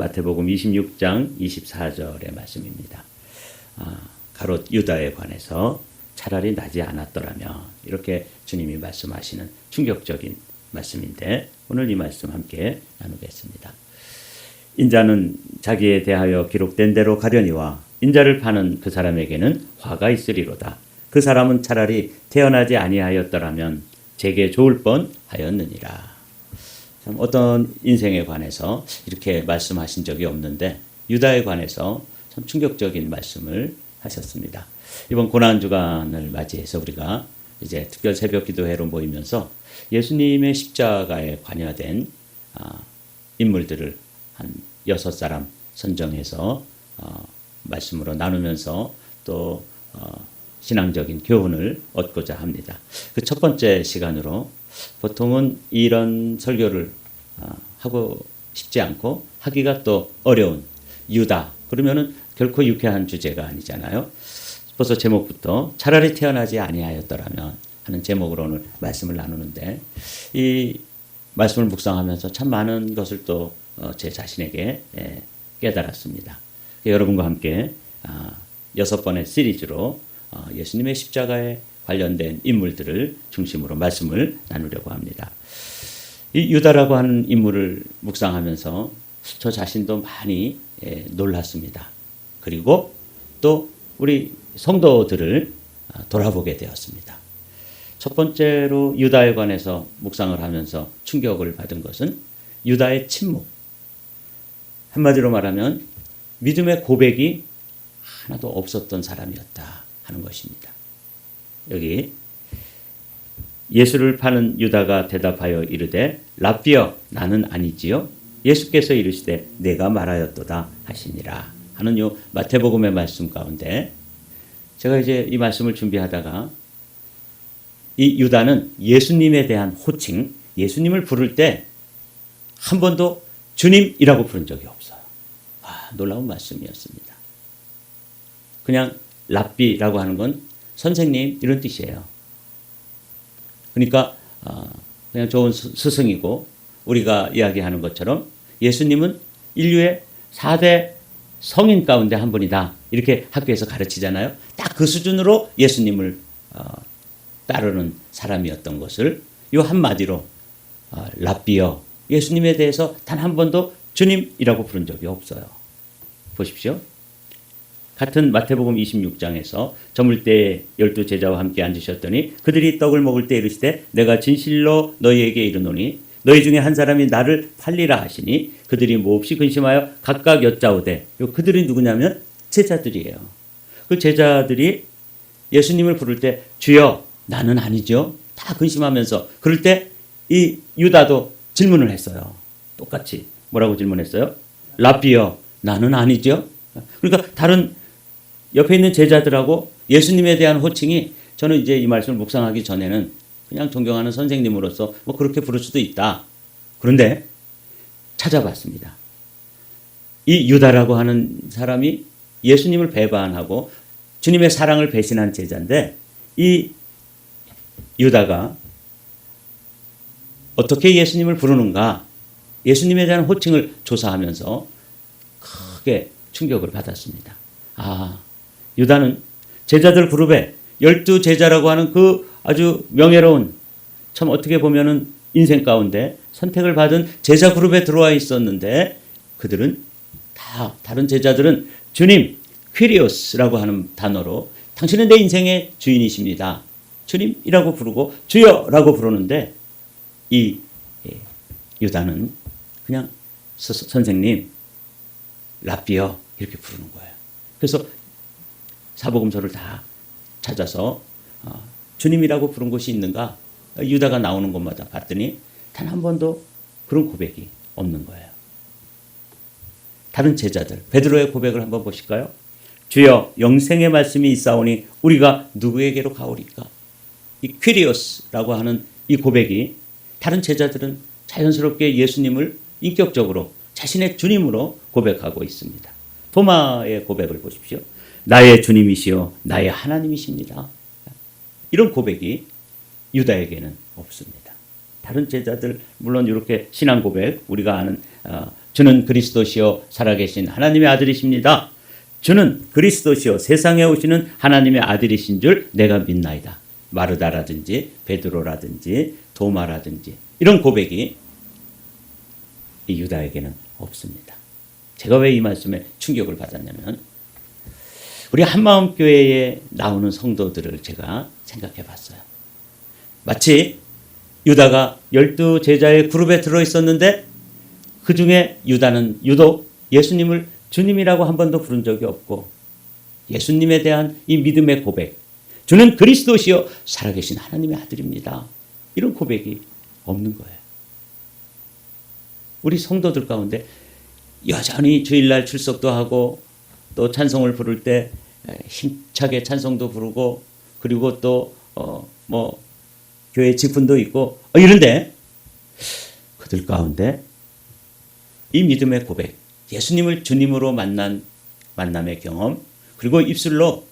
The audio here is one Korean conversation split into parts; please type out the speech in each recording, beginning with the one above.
마태복음 26장 24절의 말씀입니다. 가롯 유다에 관해서 차라리 나지 않았더라면, 이렇게 주님이 말씀하시는 충격적인 말씀인데, 오늘 이 말씀 함께 나누겠습니다. 인자는 자기에 대하여 기록된 대로 가려니와 인자를 파는 그 사람에게는 화가 있으리로다. 그 사람은 차라리 태어나지 아니하였더라면 제게 좋을 뻔하였느니라. 참 어떤 인생에 관해서 이렇게 말씀하신 적이 없는데 유다에 관해서 참 충격적인 말씀을 하셨습니다. 이번 고난주간을 맞이해서 우리가 이제 특별 새벽 기도회로 모이면서 예수님의 십자가에 관여된 인물들을 한 6사람 선정해서 말씀으로 나누면서 또 신앙적인 교훈을 얻고자 합니다. 그 첫 번째 시간으로 보통은 이런 설교를 하고 싶지 않고 하기가 또 어려운 유다, 그러면은 결코 유쾌한 주제가 아니잖아요. 벌써 제목부터 차라리 태어나지 아니하였더라면 하는 제목으로 오늘 말씀을 나누는데, 이 말씀을 묵상하면서 참 많은 것을 또 제 자신에게 깨달았습니다. 여러분과 함께 6번의 시리즈로 예수님의 십자가에 관련된 인물들을 중심으로 말씀을 나누려고 합니다. 이 유다라고 하는 인물을 묵상하면서 저 자신도 많이 놀랐습니다. 그리고 또 우리 성도들을 돌아보게 되었습니다. 첫 번째로 유다에 관해서 묵상을 하면서 충격을 받은 것은 유다의 침묵. 한마디로 말하면 믿음의 고백이 하나도 없었던 사람이었다 하는 것입니다. 여기 예수를 파는 유다가 대답하여 이르되 랍비여 나는 아니지요. 예수께서 이르시되 내가 말하였도다 하시니라 하는 요 마태복음의 말씀 가운데, 제가 이제 이 말씀을 준비하다가 이 유다는 예수님에 대한 호칭, 예수님을 부를 때 한 번도 주님이라고 부른 적이 없어요. 놀라운 말씀이었습니다. 그냥 랍비라고 하는 건 선생님 이런 뜻이에요. 그러니까 그냥 좋은 스승이고, 우리가 이야기하는 것처럼 예수님은 인류의 4대 성인 가운데 한 분이다, 이렇게 학교에서 가르치잖아요. 딱 그 수준으로 예수님을 따르는 사람이었던 것을 요 한마디로 랍비여, 예수님에 대해서 단 한 번도 주님이라고 부른 적이 없어요. 보십시오. 같은 마태복음 26장에서 저물 때 12제자와 함께 앉으셨더니 그들이 떡을 먹을 때 이르시되 내가 진실로 너희에게 이르노니 너희 중에 한 사람이 나를 팔리라 하시니 그들이 몹시 근심하여 각각 여짜오되, 그들이 누구냐면 제자들이에요. 그 제자들이 예수님을 부를 때 주여 나는 아니죠, 다 근심하면서, 그럴 때 이 유다도 질문을 했어요. 똑같이 뭐라고 질문했어요? 랍비여 나는 아니죠. 그러니까 다른 옆에 있는 제자들하고 예수님에 대한 호칭이, 저는 이제 이 말씀을 묵상하기 전에는 그냥 존경하는 선생님으로서 뭐 그렇게 부를 수도 있다. 그런데 찾아봤습니다. 이 유다라고 하는 사람이 예수님을 배반하고 주님의 사랑을 배신한 제자인데, 이 유다가 어떻게 예수님을 부르는가, 예수님에 대한 호칭을 조사하면서 크게 충격을 받았습니다. 유다는 제자들 그룹에 12제자라고 하는 그 아주 명예로운, 참 어떻게 보면은 인생 가운데 선택을 받은 제자 그룹에 들어와 있었는데, 그들은 다, 다른 제자들은 주님, 퀴리오스라고 하는 단어로 당신은 내 인생의 주인이십니다, 주님이라고 부르고 주여라고 부르는데, 이 유다는 그냥 선생님, 랍비여 이렇게 부르는 거예요. 그래서 사복음서를 다 찾아서 주님이라고 부른 곳이 있는가, 유다가 나오는 곳마다 봤더니 단 한 번도 그런 고백이 없는 거예요. 다른 제자들, 베드로의 고백을 한번 보실까요? 주여 영생의 말씀이 있사오니 우리가 누구에게로 가오리까? 이 퀴리오스라고 하는 이 고백이, 다른 제자들은 자연스럽게 예수님을 인격적으로 자신의 주님으로 고백하고 있습니다. 도마의 고백을 보십시오. 나의 주님이시여 나의 하나님이십니다. 이런 고백이 유다에게는 없습니다. 다른 제자들, 물론 이렇게 신앙 고백, 우리가 아는 주는 그리스도시요 살아계신 하나님의 아들이십니다. 주는 그리스도시요 세상에 오시는 하나님의 아들이신 줄 내가 믿나이다. 마르다라든지 베드로라든지 도마라든지 이런 고백이 이 유다에게는 없습니다. 제가 왜 이 말씀에 충격을 받았냐면 우리 한마음교회에 나오는 성도들을 제가 생각해 봤어요. 마치 유다가 12제자의 그룹에 들어있었는데 그 중에 유다는 유독 예수님을 주님이라고 한 번도 부른 적이 없고 예수님에 대한 이 믿음의 고백, 주는 그리스도시요 살아계신 하나님의 아들입니다. 이런 고백이 없는 거예요. 우리 성도들 가운데 여전히 주일날 출석도 하고 또 찬송을 부를 때 힘차게 찬송도 부르고 그리고 또 교회 직분도 있고 이런데 그들 가운데 이 믿음의 고백, 예수님을 주님으로 만난 만남의 경험, 그리고 입술로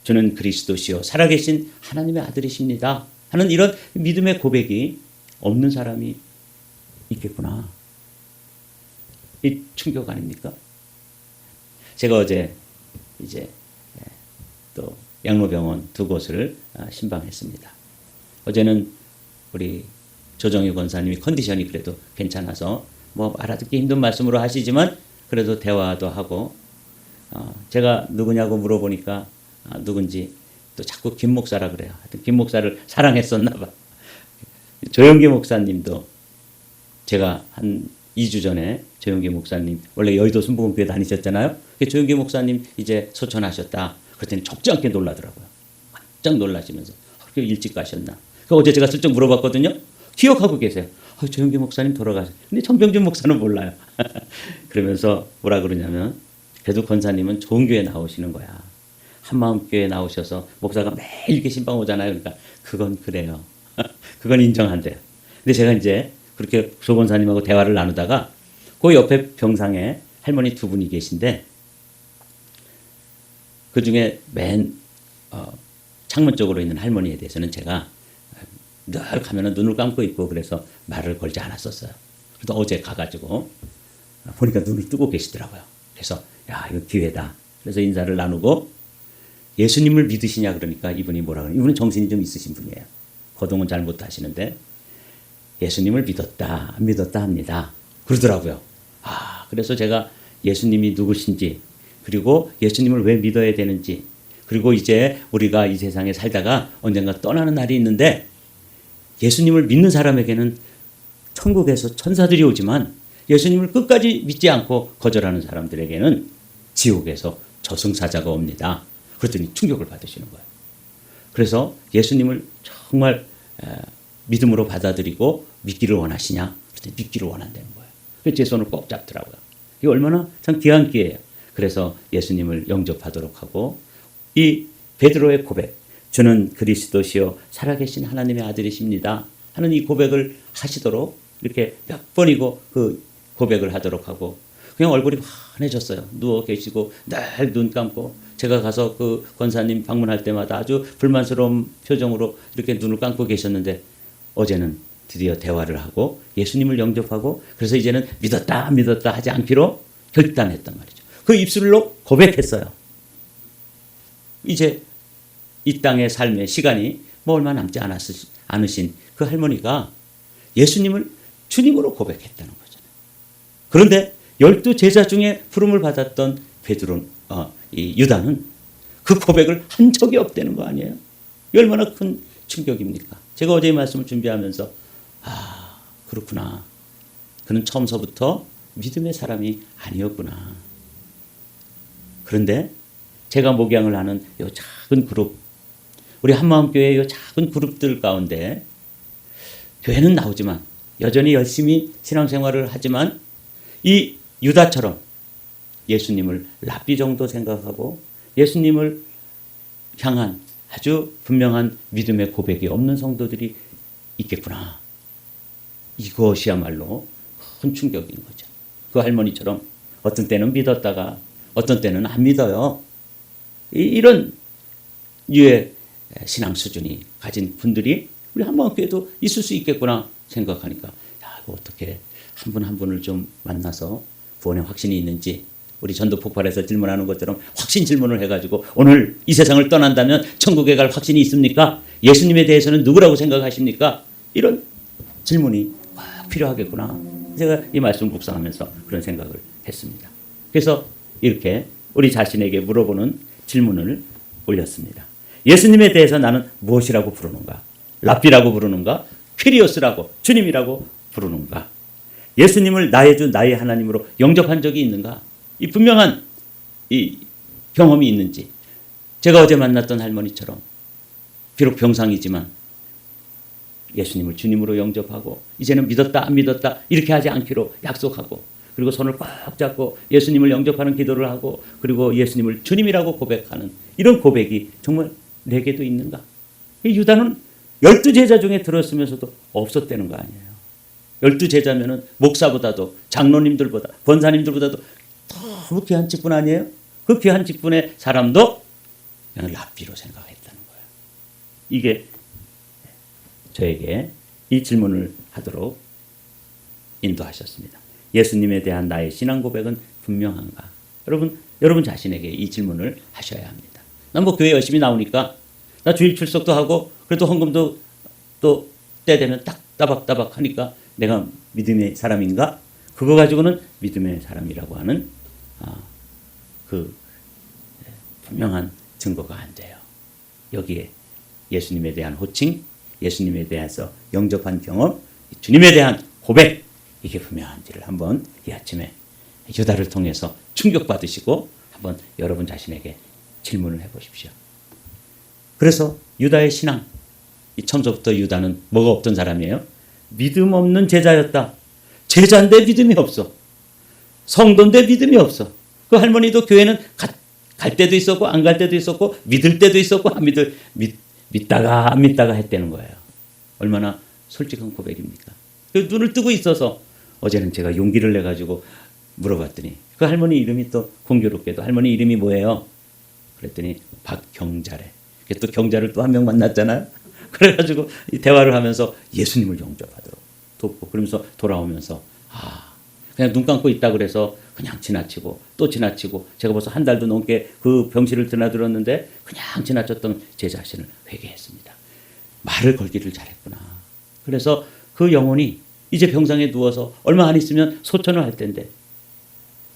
주는 그리스도시요 살아계신 하나님의 아들이십니다 하는 이런 믿음의 고백이 없는 사람이 있겠구나. 이 충격 아닙니까? 제가 어제 이제 또 양로병원 두 곳을 신방했습니다. 어제는 우리 조정희 권사님이 컨디션이 그래도 괜찮아서 뭐 알아듣기 힘든 말씀으로 하시지만 그래도 대화도 하고 제가 누구냐고 물어보니까 누군지 또 자꾸 김 목사라 그래요. 하여튼 김 목사를 사랑했었나 봐. 조영기 목사님도 제가 한 2주 전에 조영기 목사님 원래 여의도 순복음교회 다니셨잖아요. 조영기 목사님 이제 소천하셨다. 그랬더니 적지 않게 놀라더라고요. 깜짝 놀라시면서 그렇게 일찍 가셨나. 어제 제가 슬쩍 물어봤거든요. 기억하고 계세요. 조영기 목사님 돌아가셨어요. 근데 정병준 목사는 몰라요. 그러면서 뭐라 그러냐면 그래도 권사님은 좋은 교회 나오시는 거야. 한마음교회 나오셔서 목사가 매일 이렇게 신방 오잖아요. 그러니까 그건 그래요. 그건 인정한대요. 근데 제가 이제 그렇게 조 권사님하고 대화를 나누다가 그 옆에 병상에 할머니 두 분이 계신데 그 중에 맨 창문 쪽으로 있는 할머니에 대해서는 제가 늘 가면은 눈을 감고 있고 그래서 말을 걸지 않았었어요. 그래서 어제 가가지고 보니까 눈을 뜨고 계시더라고요. 그래서 야 이거 기회다. 그래서 인사를 나누고 예수님을 믿으시냐 그러니까 이분이 뭐라 그래요? 이분은 정신이 좀 있으신 분이에요. 거동은 잘 못하시는데 예수님을 믿었다 안 믿었다 합니다. 그러더라고요. 그래서 제가 예수님이 누구신지 그리고 예수님을 왜 믿어야 되는지 그리고 이제 우리가 이 세상에 살다가 언젠가 떠나는 날이 있는데 예수님을 믿는 사람에게는 천국에서 천사들이 오지만 예수님을 끝까지 믿지 않고 거절하는 사람들에게는 지옥에서 저승사자가 옵니다. 그랬더니 충격을 받으시는 거예요. 그래서 예수님을 정말 믿음으로 받아들이고 믿기를 원하시냐? 그랬더니 믿기를 원한다는 거예요. 그래서 제 손을 꼭 잡더라고요. 이게 얼마나 참 귀한 기회예요. 그래서 예수님을 영접하도록 하고 이 베드로의 고백, 주는 그리스도시요 살아계신 하나님의 아들이십니다 하는 이 고백을 하시도록 이렇게 몇 번이고 그 고백을 하도록 하고 그냥 얼굴이 환해졌어요. 누워 계시고 늘 눈 감고 제가 가서 그 권사님 방문할 때마다 아주 불만스러운 표정으로 이렇게 눈을 감고 계셨는데 어제는 드디어 대화를 하고 예수님을 영접하고 그래서 이제는 믿었다 안 믿었다 하지 않기로 결단했단 말이죠. 그 입술로 고백했어요. 이제 이 땅의 삶의 시간이 뭐 얼마 남지 않으신 그 할머니가 예수님을 주님으로 고백했다는 거잖아요. 그런데 12제자 중에 부름을 받았던 베드로, 이 유다는 그 고백을 한 적이 없다는 거 아니에요? 얼마나 큰 충격입니까? 제가 어제 이 말씀을 준비하면서 그렇구나. 그는 처음서부터 믿음의 사람이 아니었구나. 그런데 제가 목양을 하는 이 작은 그룹, 우리 한마음교회의 이 작은 그룹들 가운데 교회는 나오지만 여전히 열심히 신앙생활을 하지만 이 유다처럼 예수님을 랍비 정도 생각하고 예수님을 향한 아주 분명한 믿음의 고백이 없는 성도들이 있겠구나. 이것이야말로 큰 충격인 거죠. 그 할머니처럼 어떤 때는 믿었다가 어떤 때는 안 믿어요. 이런 유의 신앙 수준이 가진 분들이 우리 한마음교회도 있을 수 있겠구나 생각하니까 야, 이거 어떻게 한 분 한 분을 좀 만나서 구원의 확신이 있는지, 우리 전도 폭발해서 질문하는 것처럼 확신 질문을 해가지고 오늘 이 세상을 떠난다면 천국에 갈 확신이 있습니까? 예수님에 대해서는 누구라고 생각하십니까? 이런 질문이 필요하겠구나. 제가 이 말씀 묵상하면서 그런 생각을 했습니다. 그래서 이렇게 우리 자신에게 물어보는 질문을 올렸습니다. 예수님에 대해서 나는 무엇이라고 부르는가? 랍비라고 부르는가? 퀴리오스라고, 주님이라고 부르는가? 예수님을 나의 주, 나의 하나님으로 영접한 적이 있는가? 이 분명한 이 경험이 있는지, 제가 어제 만났던 할머니처럼 비록 병상이지만 예수님을 주님으로 영접하고 이제는 믿었다 안 믿었다 이렇게 하지 않기로 약속하고, 그리고 손을 꽉 잡고 예수님을 영접하는 기도를 하고, 그리고 예수님을 주님이라고 고백하는 이런 고백이 정말 내게도 있는가? 유다는 12제자 중에 들었으면서도 없었다는 거 아니에요. 12제자면은 목사보다도 장로님들보다 권사님들보다도 너무 귀한 직분 아니에요? 그 귀한 직분의 사람도 그냥 랍비로 생각했다는 거예요. 이게 저에게 이 질문을 하도록 인도하셨습니다. 예수님에 대한 나의 신앙 고백은 분명한가? 여러분 자신에게 이 질문을 하셔야 합니다. 난 뭐 교회 열심히 나오니까, 나 주일 출석도 하고, 그래도 헌금도 또 때 되면 딱 따박따박 하니까 내가 믿음의 사람인가? 그거 가지고는 믿음의 사람이라고 하는 그 분명한 증거가 안 돼요. 여기에 예수님에 대한 호칭, 예수님에 대해서 영접한 경험, 주님에 대한 고백, 이게 분명한지를 한번 이 아침에 유다를 통해서 충격받으시고 한번 여러분 자신에게 질문을 해보십시오. 그래서 유다의 신앙, 처음부터 유다는 뭐가 없던 사람이에요? 믿음 없는 제자였다. 제자인데 믿음이 없어. 성도인데 믿음이 없어. 그 할머니도 교회는 갈 때도 있었고 안 갈 때도 있었고 믿을 때도 있었고 믿다가 안 믿다가 했다는 거예요. 얼마나 솔직한 고백입니까? 그 눈을 뜨고 있어서 어제는 제가 용기를 내가지고 물어봤더니 그 할머니 이름이 또 공교롭게도 할머니 이름이 뭐예요? 그랬더니 박경자래. 또 경자를 또 한 명 만났잖아요. 그래가지고 이 대화를 하면서 예수님을 영접하도록 돕고, 그러면서 돌아오면서 그냥 눈 감고 있다 그래서 그냥 지나치고 또 지나치고, 제가 벌써 한 달도 넘게 그 병실을 드나들었는데 그냥 지나쳤던 제 자신을 회개했습니다. 말을 걸기를 잘했구나. 그래서 그 영혼이 이제 병상에 누워서 얼마 안 있으면 소천을 할 텐데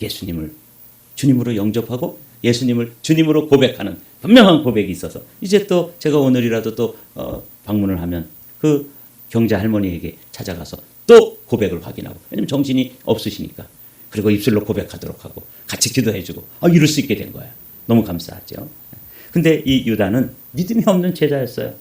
예수님을 주님으로 영접하고 예수님을 주님으로 고백하는 분명한 고백이 있어서 이제 또 제가 오늘이라도 또 방문을 하면 그 경자 할머니에게 찾아가서 또 고백을 확인하고, 왜냐면 정신이 없으시니까, 그리고 입술로 고백하도록 하고 같이 기도해주고 이룰 수 있게 된 거예요. 너무 감사하죠. 근데 이 유다는 믿음이 없는 제자였어요.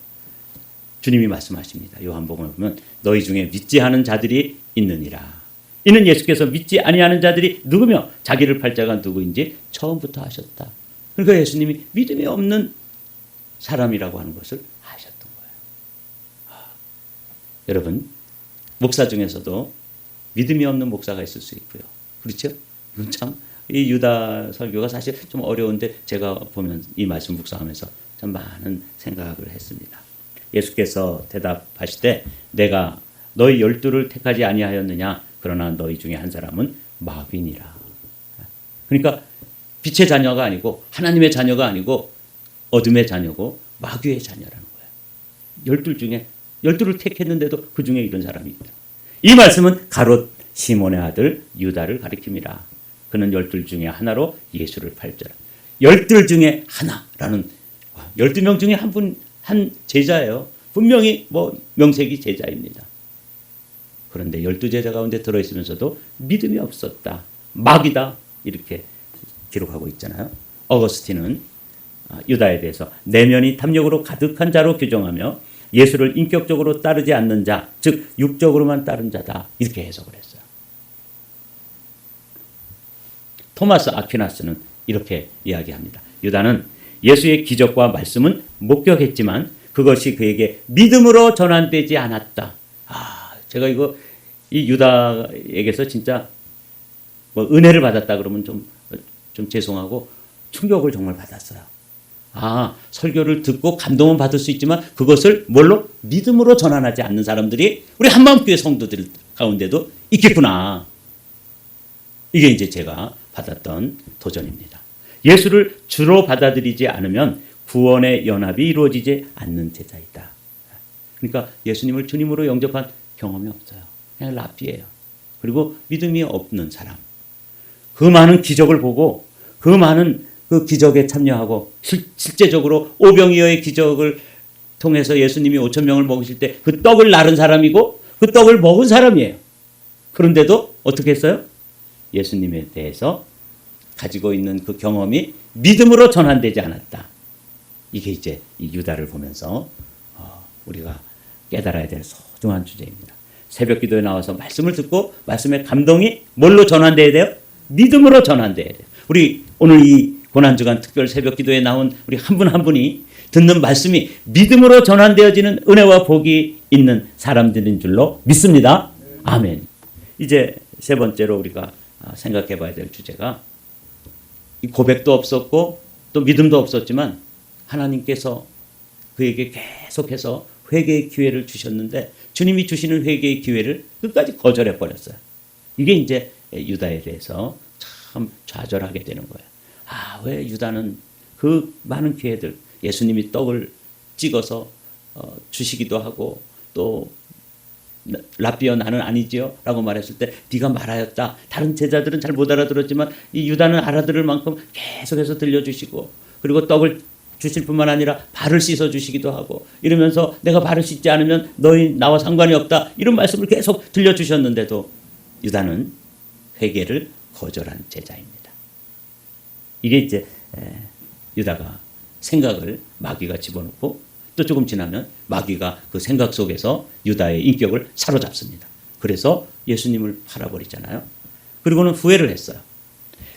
주님이 말씀하십니다. 요한복음에 보면 너희 중에 믿지 않은 자들이 있느니라. 이는 예수께서 믿지 아니하는 자들이 누구며 자기를 팔 자가 누구인지 처음부터 하셨다. 그러니까 예수님이 믿음이 없는 사람이라고 하는 것을 아셨던 거예요. 여러분, 목사 중에서도 믿음이 없는 목사가 있을 수 있고요. 그렇죠? 이건 참, 이 유다 설교가 사실 좀 어려운데 제가 보면 이 말씀 묵상하면서 참 많은 생각을 했습니다. 예수께서 대답하실 때 내가 너희 12를 택하지 아니하였느냐? 그러나 너희 중에 한 사람은 마귀니라. 그러니까 빛의 자녀가 아니고 하나님의 자녀가 아니고 어둠의 자녀고 마귀의 자녀라는 거예요. 12 중에 12를 택했는데도 그 중에 이런 사람이 있다. 이 말씀은 가롯 시몬의 아들 유다를 가리킵니다. 그는 12 중에 하나로 예수를 팔자라. 12 중에 하나라는 12명 중에 한 제자예요. 분명히 명색이 제자입니다. 그런데 12제자 가운데 들어있으면서도 믿음이 없었다. 마귀다. 이렇게 기록하고 있잖아요. 어거스틴은 유다에 대해서 내면이 탐욕으로 가득한 자로 규정하며 예수를 인격적으로 따르지 않는 자, 즉 육적으로만 따른 자다. 이렇게 해석을 했어요. 토마스 아퀴나스는 이렇게 이야기합니다. 유다는 예수의 기적과 말씀은 목격했지만 그것이 그에게 믿음으로 전환되지 않았다. 제가 이 유다에게서 진짜 은혜를 받았다 그러면 좀 죄송하고 충격을 정말 받았어요. 설교를 듣고 감동은 받을 수 있지만 그것을 뭘로? 믿음으로 전환하지 않는 사람들이 우리 한마음교회 성도들 가운데도 있겠구나. 이게 이제 제가 받았던 도전입니다. 예수를 주로 받아들이지 않으면 구원의 연합이 이루어지지 않는 제자이다. 그러니까 예수님을 주님으로 영접한 경험이 없어요. 그냥 랍비예요. 그리고 믿음이 없는 사람. 그 많은 기적을 보고 그 많은 그 기적에 참여하고 실제적으로 오병이어의 기적을 통해서 예수님이 5천 명을 먹으실 때 그 떡을 나른 사람이고 그 떡을 먹은 사람이에요. 그런데도 어떻게 했어요? 예수님에 대해서 가지고 있는 그 경험이 믿음으로 전환되지 않았다. 이게 이제 이 유다를 보면서 우리가 깨달아야 될 소중한 주제입니다. 새벽 기도에 나와서 말씀을 듣고 말씀의 감동이 뭘로 전환돼야 돼요? 믿음으로 전환돼야 돼요. 우리 오늘 이 고난주간 특별 새벽 기도에 나온 우리 한 분 한 분이 듣는 말씀이 믿음으로 전환되어지는 은혜와 복이 있는 사람들인 줄로 믿습니다. 아멘. 이제 세 번째로 우리가 생각해 봐야 될 주제가 이 고백도 없었고 또 믿음도 없었지만 하나님께서 그에게 계속해서 회개의 기회를 주셨는데 주님이 주시는 회개의 기회를 끝까지 거절해 버렸어요. 이게 이제 유다에 대해서 참 좌절하게 되는 거예요. 왜 유다는 그 많은 기회들, 예수님이 떡을 찍어서 주시기도 하고 또 랍비여 나는 아니지요 라고 말했을 때 네가 말하였다. 다른 제자들은 잘 못 알아들었지만 이 유다는 알아들을 만큼 계속해서 들려주시고 그리고 떡을 주실 뿐만 아니라 발을 씻어 주시기도 하고 이러면서 내가 발을 씻지 않으면 너희 나와 상관이 없다. 이런 말씀을 계속 들려주셨는데도 유다는 회개를 거절한 제자입니다. 이게 이제 유다가 생각을 마귀가 집어넣고 또 조금 지나면 마귀가 그 생각 속에서 유다의 인격을 사로잡습니다. 그래서 예수님을 팔아버리잖아요. 그리고는 후회를 했어요.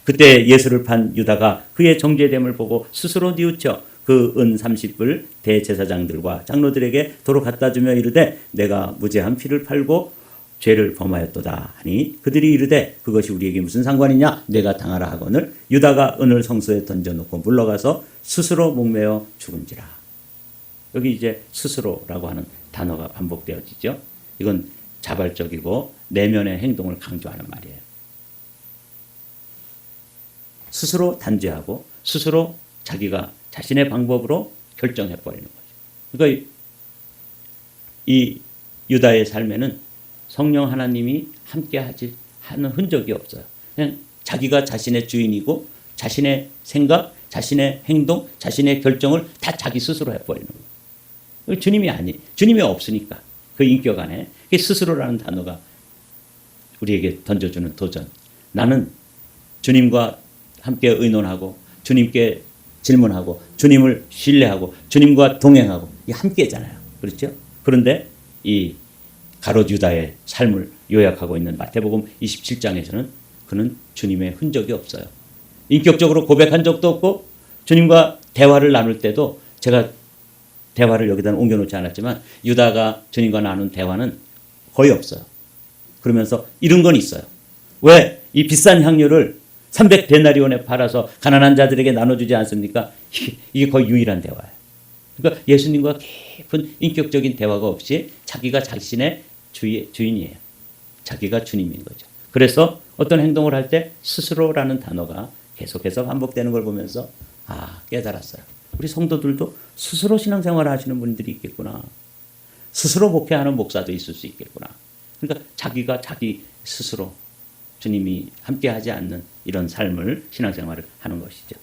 그때 예수를 판 유다가 그의 정죄됨을 보고 스스로 뉘우쳐 그 은 30불 대제사장들과 장로들에게 도로 갖다 주며 이르되 내가 무죄한 피를 팔고 죄를 범하였도다 하니 그들이 이르되 그것이 우리에게 무슨 상관이냐 내가 당하라 하거늘 유다가 은을 성소에 던져놓고 물러가서 스스로 목매어 죽은지라. 여기 이제 스스로라고 하는 단어가 반복되어지죠. 이건 자발적이고 내면의 행동을 강조하는 말이에요. 스스로 단죄하고 스스로 자기가 자신의 방법으로 결정해버리는 거죠. 그러니까 이 유다의 삶에는 성령 하나님이 함께하지 하는 흔적이 없어요. 그냥 자기가 자신의 주인이고 자신의 생각, 자신의 행동, 자신의 결정을 다 자기 스스로 해버리는 거예요. 주님이 없으니까 그 인격 안에 스스로라는 단어가 우리에게 던져주는 도전. 나는 주님과 함께 의논하고 주님께 질문하고 주님을 신뢰하고 주님과 동행하고 이 함께잖아요. 그렇죠? 그런데 이 가롯 유다의 삶을 요약하고 있는 마태복음 27장에서는 그는 주님의 흔적이 없어요. 인격적으로 고백한 적도 없고 주님과 대화를 나눌 때도 제가 대화를 여기다 옮겨놓지 않았지만 유다가 주님과 나눈 대화는 거의 없어요. 그러면서 이런 건 있어요. 왜 이 비싼 향료를 300데나리온에 팔아서 가난한 자들에게 나눠주지 않습니까? 이게 거의 유일한 대화예요. 그러니까 예수님과 깊은 인격적인 대화가 없이 자기가 자신의 주인이에요. 자기가 주님인 거죠. 그래서 어떤 행동을 할 때 스스로라는 단어가 계속해서 반복되는 걸 보면서 깨달았어요. 우리 성도들도 스스로 신앙생활을 하시는 분들이 있겠구나. 스스로 목회하는 목사도 있을 수 있겠구나. 그러니까 자기가 자기 스스로 주님이 함께하지 않는 이런 삶을 신앙생활을 하는 것이죠.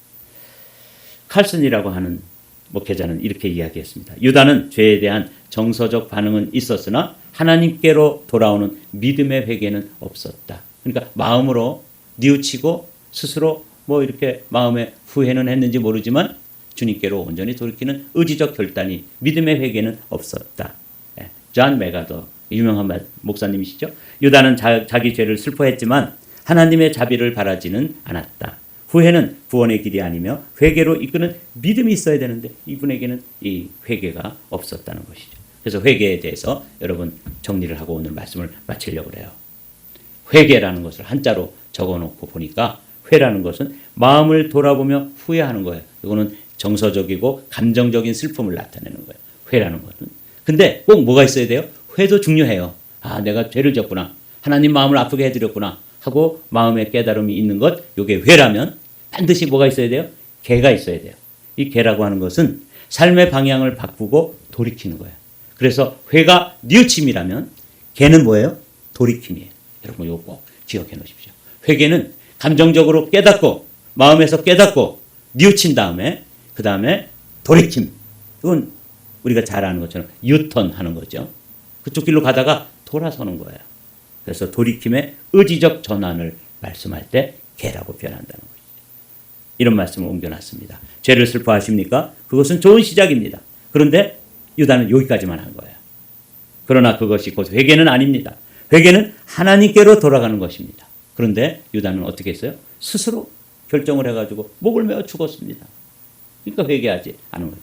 칼슨이라고 하는 목회자는 이렇게 이야기했습니다. 유다는 죄에 대한 정서적 반응은 있었으나 하나님께로 돌아오는 믿음의 회개는 없었다. 그러니까 마음으로 뉘우치고 스스로 이렇게 마음에 후회는 했는지 모르지만 주님께로 온전히 돌이키는 의지적 결단이 믿음의 회개는 없었다. 존 메가더 유명한 목사님이시죠. 유다는 자기 죄를 슬퍼했지만 하나님의 자비를 바라지는 않았다. 후회는 구원의 길이 아니며 회개로 이끄는 믿음이 있어야 되는데 이분에게는 이 회개가 없었다는 것이죠. 그래서 회개에 대해서 여러분 정리를 하고 오늘 말씀을 마치려고 그래요. 회개라는 것을 한자로 적어놓고 보니까 회라는 것은 마음을 돌아보며 후회하는 거예요. 이거는 정서적이고 감정적인 슬픔을 나타내는 거예요. 회라는 것은. 근데 꼭 뭐가 있어야 돼요? 회도 중요해요. 아, 내가 죄를 졌구나. 하나님 마음을 아프게 해드렸구나 하고 마음의 깨달음이 있는 것, 이게 회라면 반드시 뭐가 있어야 돼요? 개가 있어야 돼요. 이 개라고 하는 것은 삶의 방향을 바꾸고 돌이키는 거예요. 그래서 회가 뉘우침이라면 개는 뭐예요? 돌이킴이에요. 여러분 이거 꼭 기억해 놓으십시오. 회개는 감정적으로 깨닫고 마음에서 깨닫고 뉘우친 다음에 그 다음에 돌이킴. 이건 우리가 잘 아는 것처럼 유턴하는 거죠. 그쪽 길로 가다가 돌아서는 거예요. 그래서 돌이킴의 의지적 전환을 말씀할 때 개라고 표현한다는 거죠. 이런 말씀을 옮겨놨습니다. 죄를 슬퍼하십니까? 그것은 좋은 시작입니다. 그런데 유다는 여기까지만 한 거예요. 그러나 그것이 곧 회개는 아닙니다. 회개는 하나님께로 돌아가는 것입니다. 그런데 유다는 어떻게 했어요? 스스로 결정을 해가지고 목을 메어 죽었습니다. 그러니까 회개하지 않은 거예요.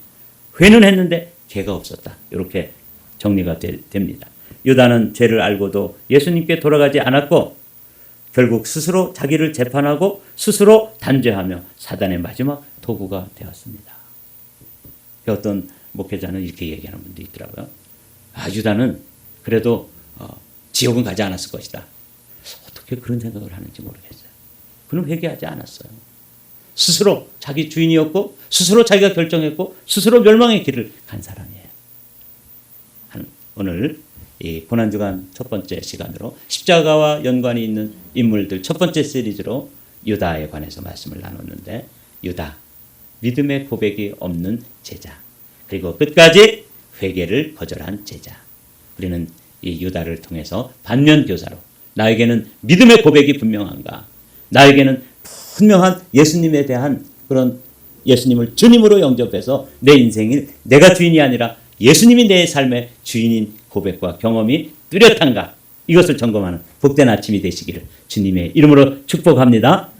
회는 했는데 죄가 없었다. 이렇게 정리가 됩니다. 유다는 죄를 알고도 예수님께 돌아가지 않았고 결국 스스로 자기를 재판하고 스스로 단죄하며 사단의 마지막 도구가 되었습니다. 어떤 목회자는 이렇게 얘기하는 분도 있더라고요. 아, 유다는 그래도 지옥은 가지 않았을 것이다. 어떻게 그런 생각을 하는지 모르겠어요. 그는 회개하지 않았어요. 스스로 자기 주인이었고 스스로 자기가 결정했고 스스로 멸망의 길을 간 사람이에요. 오늘 이 고난주간 첫 번째 시간으로 십자가와 연관이 있는 인물들 첫 번째 시리즈로 유다에 관해서 말씀을 나눴는데, 유다, 믿음의 고백이 없는 제자, 그리고 끝까지 회개를 거절한 제자. 우리는 이 유다를 통해서 반면교사로 나에게는 믿음의 고백이 분명한가, 나에게는 분명한 예수님에 대한 그런 예수님을 주님으로 영접해서 내 인생을 내가 주인이 아니라 예수님이 내 삶의 주인인 고백과 경험이 뚜렷한가, 이것을 점검하는 복된 아침이 되시기를 주님의 이름으로 축복합니다.